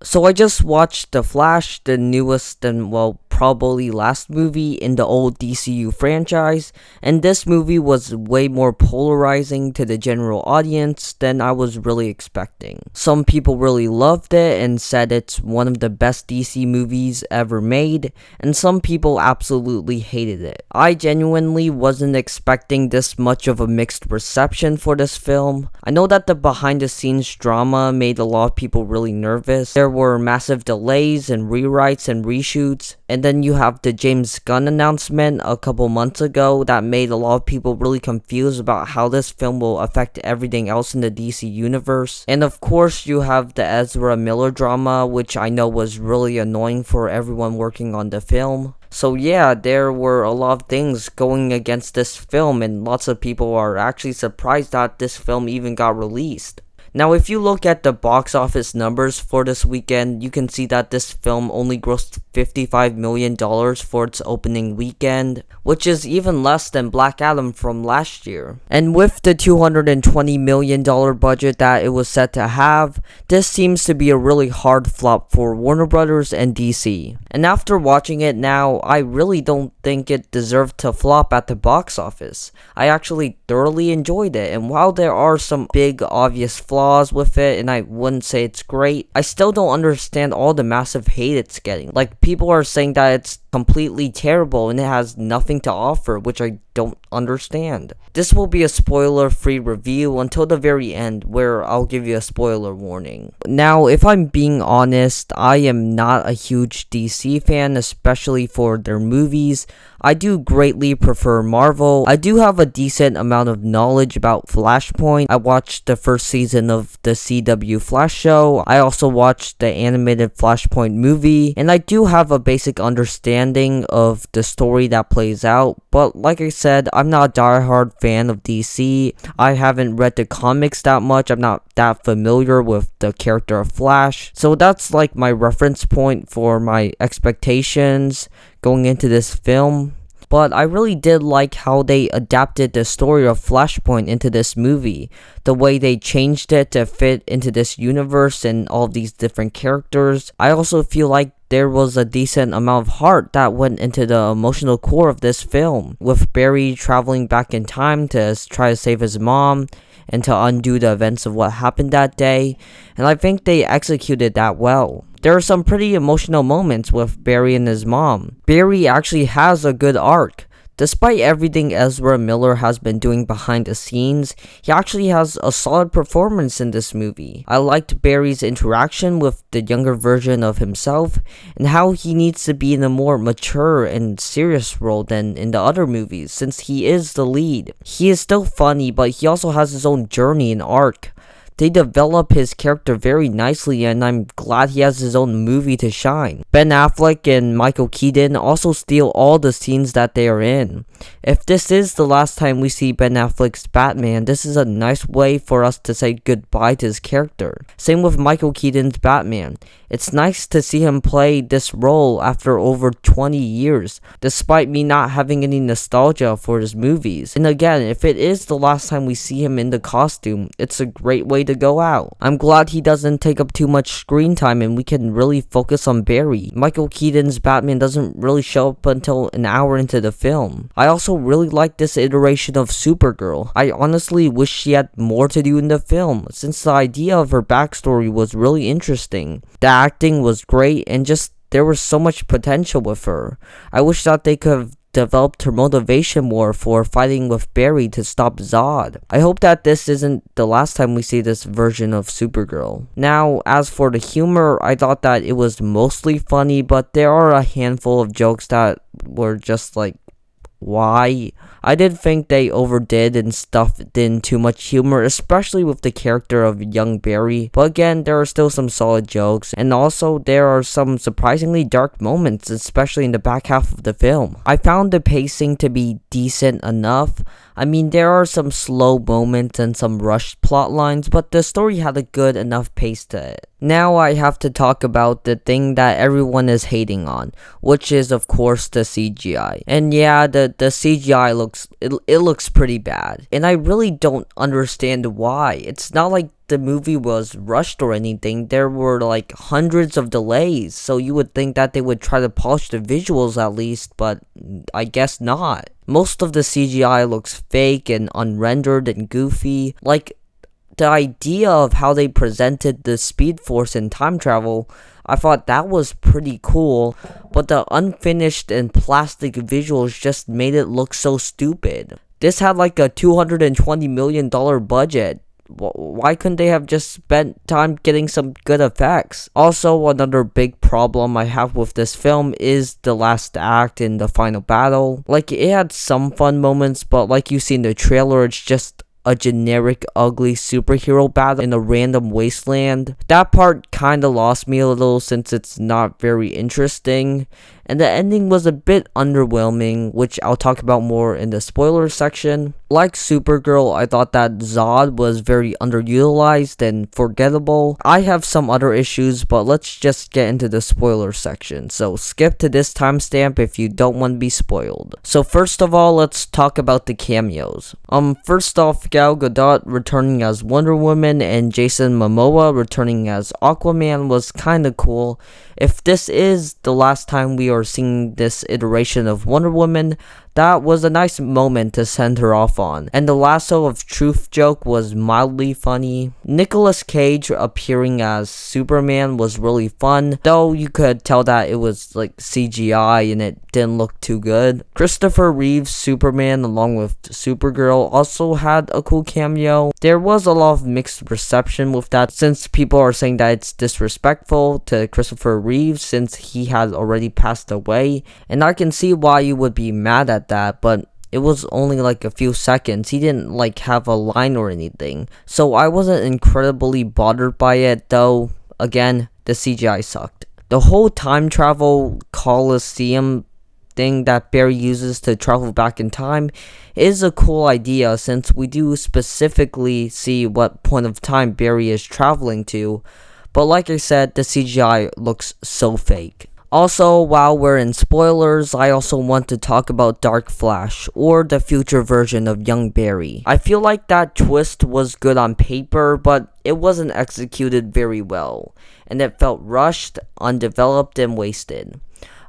So I just watched The Flash, the newest and well, probably last movie in the old DCU franchise, and this movie was way more polarizing to the general audience than I was really expecting. Some people really loved it and said it's one of the best DC movies ever made, and some people absolutely hated it. I genuinely wasn't expecting this much of a mixed reception for this film. I know that the behind the scenes drama made a lot of people really nervous. There were massive delays and rewrites and reshoots, and then you have the James Gunn announcement a couple months ago that made a lot of people really confused about how this film will affect everything else in the DC universe. And of course you have the Ezra Miller drama, which I know was really annoying for everyone working on the film. So yeah, there were a lot of things going against this film, and lots of people are actually surprised that this film even got released. Now, if you look at the box office numbers for this weekend, you can see that this film only grossed $55 million for its opening weekend, which is even less than Black Adam from last year. And with the $220 million budget that it was set to have, this seems to be a really hard flop for Warner Brothers and DC. And after watching it now, I really don't think it deserved to flop at the box office. I actually thoroughly enjoyed it, and while there are some big obvious flaws with it, and I wouldn't say it's great, I still don't understand all the massive hate it's getting. Like, people are saying that it's completely terrible and it has nothing to offer, which I don't understand. This will be a spoiler-free review until the very end, where I'll give you a spoiler warning. Now, if I'm being honest, I am not a huge DC fan, especially for their movies. I do greatly prefer Marvel. I do have a decent amount of knowledge about Flashpoint. I watched the first season of the CW Flash show. I also watched the animated Flashpoint movie, and I do have a basic understanding of the story that plays out. But like I said, I'm not a diehard fan of DC. I haven't read the comics that much. I'm not that familiar with the character of Flash. So that's like my reference point for my expectations going into this film. But I really did like how they adapted the story of Flashpoint into this movie. The way they changed it to fit into this universe and all of these different characters. I also feel like there was a decent amount of heart that went into the emotional core of this film, with Barry traveling back in time to try to save his mom and to undo the events of what happened that day, and I think they executed that well. There are some pretty emotional moments with Barry and his mom. Barry actually has a good arc. Despite everything Ezra Miller has been doing behind the scenes, he actually has a solid performance in this movie. I liked Barry's interaction with the younger version of himself, and how he needs to be in a more mature and serious role than in the other movies, since he is the lead. He is still funny, but he also has his own journey and arc. They develop his character very nicely, and I'm glad he has his own movie to shine. Ben Affleck and Michael Keaton also steal all the scenes that they are in. If this is the last time we see Ben Affleck's Batman, this is a nice way for us to say goodbye to his character. Same with Michael Keaton's Batman. It's nice to see him play this role after over 20 years, despite me not having any nostalgia for his movies. And again, if it is the last time we see him in the costume, it's a great way to go out. I'm glad he doesn't take up too much screen time and we can really focus on Barry. Michael Keaton's Batman doesn't really show up until an hour into the film. I also really like this iteration of Supergirl. I honestly wish she had more to do in the film, since the idea of her backstory was really interesting. The acting was great, and just there was so much potential with her. I wish that they could have developed her motivation more for fighting with Barry to stop Zod. I hope that this isn't the last time we see this version of Supergirl. Now, as for the humor, I thought that it was mostly funny, but there are a handful of jokes that were just like, why? I did think they overdid and stuffed in too much humor, especially with the character of young Barry, but again, there are still some solid jokes, and also there are some surprisingly dark moments, especially in the back half of the film. I found the pacing to be decent enough. I mean, there are some slow moments and some rushed plot lines, but the story had a good enough pace to it. Now I have to talk about the thing that everyone is hating on, which is of course the CGI. And yeah, the CGI looks pretty bad, and I really don't understand why. It's not like the movie was rushed or anything. There were like hundreds of delays, so you would think that they would try to polish the visuals at least, but I guess not. Most of the CGI looks fake and unrendered and goofy. Like, the idea of how they presented the Speed Force in time travel, I thought that was pretty cool, but the unfinished and plastic visuals just made it look so stupid. This had like a $220 million budget. Why couldn't they have just spent time getting some good effects? Also, another big problem I have with this film is the last act in the final battle. Like, it had some fun moments, but like you see in the trailer, it's just a generic ugly superhero battle in a random wasteland. That part kinda lost me a little since it's not very interesting, and the ending was a bit underwhelming, which I'll talk about more in the spoiler section. Like Supergirl, I thought that Zod was very underutilized and forgettable. I have some other issues, but let's just get into the spoiler section, so skip to this timestamp if you don't want to be spoiled. So first of all, let's talk about the cameos. First off, Gal Gadot returning as Wonder Woman and Jason Momoa returning as Aquaman was kinda cool. If this is the last time we are seeing this iteration of Wonder Woman, that was a nice moment to send her off on. And the lasso of truth joke was mildly funny. Nicolas Cage appearing as Superman was really fun, though you could tell that it was like CGI and it didn't look too good. Christopher Reeve's Superman along with Supergirl also had a cool cameo. There was a lot of mixed reception with that, since people are saying that it's disrespectful to Christopher Reeves since he had already passed away, and I can see why you would be mad at that, but it was only like a few seconds. He didn't like have a line or anything, so I wasn't incredibly bothered by it, though again, the CGI sucked. The whole time travel Coliseum thing that Barry uses to travel back in time is a cool idea, since we do specifically see what point of time Barry is traveling to, but like I said, the CGI looks so fake. Also, while we're in spoilers, I also want to talk about Dark Flash, or the future version of young Barry. I feel like that twist was good on paper, but it wasn't executed very well, and it felt rushed, undeveloped, and wasted.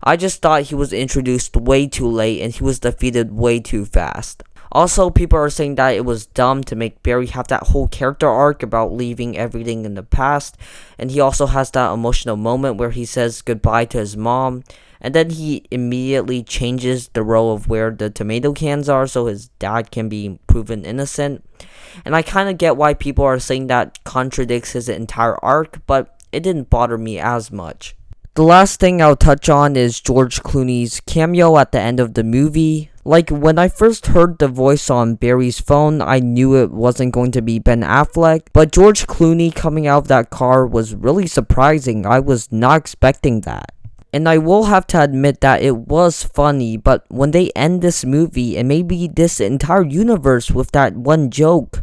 I just thought he was introduced way too late and he was defeated way too fast. Also, people are saying that it was dumb to make Barry have that whole character arc about leaving everything in the past, and he also has that emotional moment where he says goodbye to his mom, and then he immediately changes the row of where the tomato cans are so his dad can be proven innocent. And I kind of get why people are saying that contradicts his entire arc, but it didn't bother me as much. The last thing I'll touch on is George Clooney's cameo at the end of the movie. Like, when I first heard the voice on Barry's phone, I knew it wasn't going to be Ben Affleck, but George Clooney coming out of that car was really surprising. I was not expecting that. And I will have to admit that it was funny, but when they end this movie and maybe this entire universe with that one joke,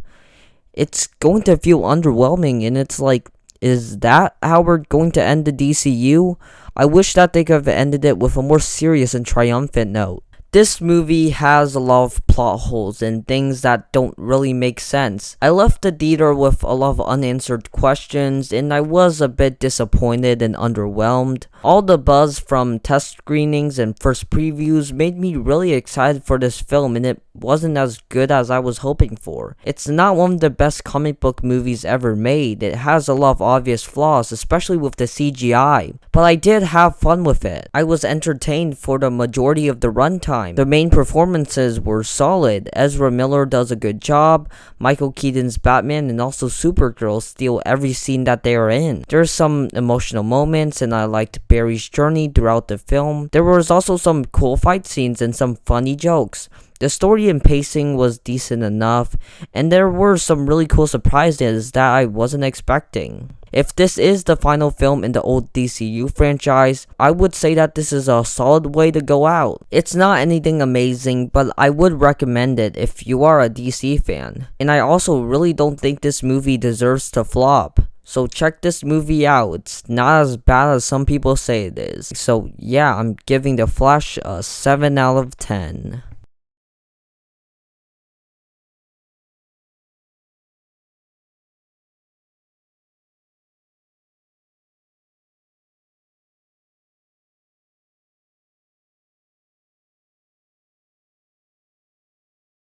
it's going to feel underwhelming, and it's like, is that how we're going to end the DCU? I wish that they could have ended it with a more serious and triumphant note. This movie has a lot of plot holes and things that don't really make sense. I left the theater with a lot of unanswered questions, and I was a bit disappointed and underwhelmed. All the buzz from test screenings and first previews made me really excited for this film, and it wasn't as good as I was hoping for. It's not one of the best comic book movies ever made. It has a lot of obvious flaws, especially with the CGI, but I did have fun with it. I was entertained for the majority of the runtime. The main performances were solid. Ezra Miller does a good job. Michael Keaton's Batman and also Supergirl steal every scene that they are in. There's some emotional moments, and I liked Barry's journey throughout the film. There was also some cool fight scenes and some funny jokes. The story and pacing was decent enough, and there were some really cool surprises that I wasn't expecting. If this is the final film in the old DCU franchise, I would say that this is a solid way to go out. It's not anything amazing, but I would recommend it if you are a DC fan. And I also really don't think this movie deserves to flop. So check this movie out. It's not as bad as some people say it is. So yeah, I'm giving The Flash a 7 out of 10.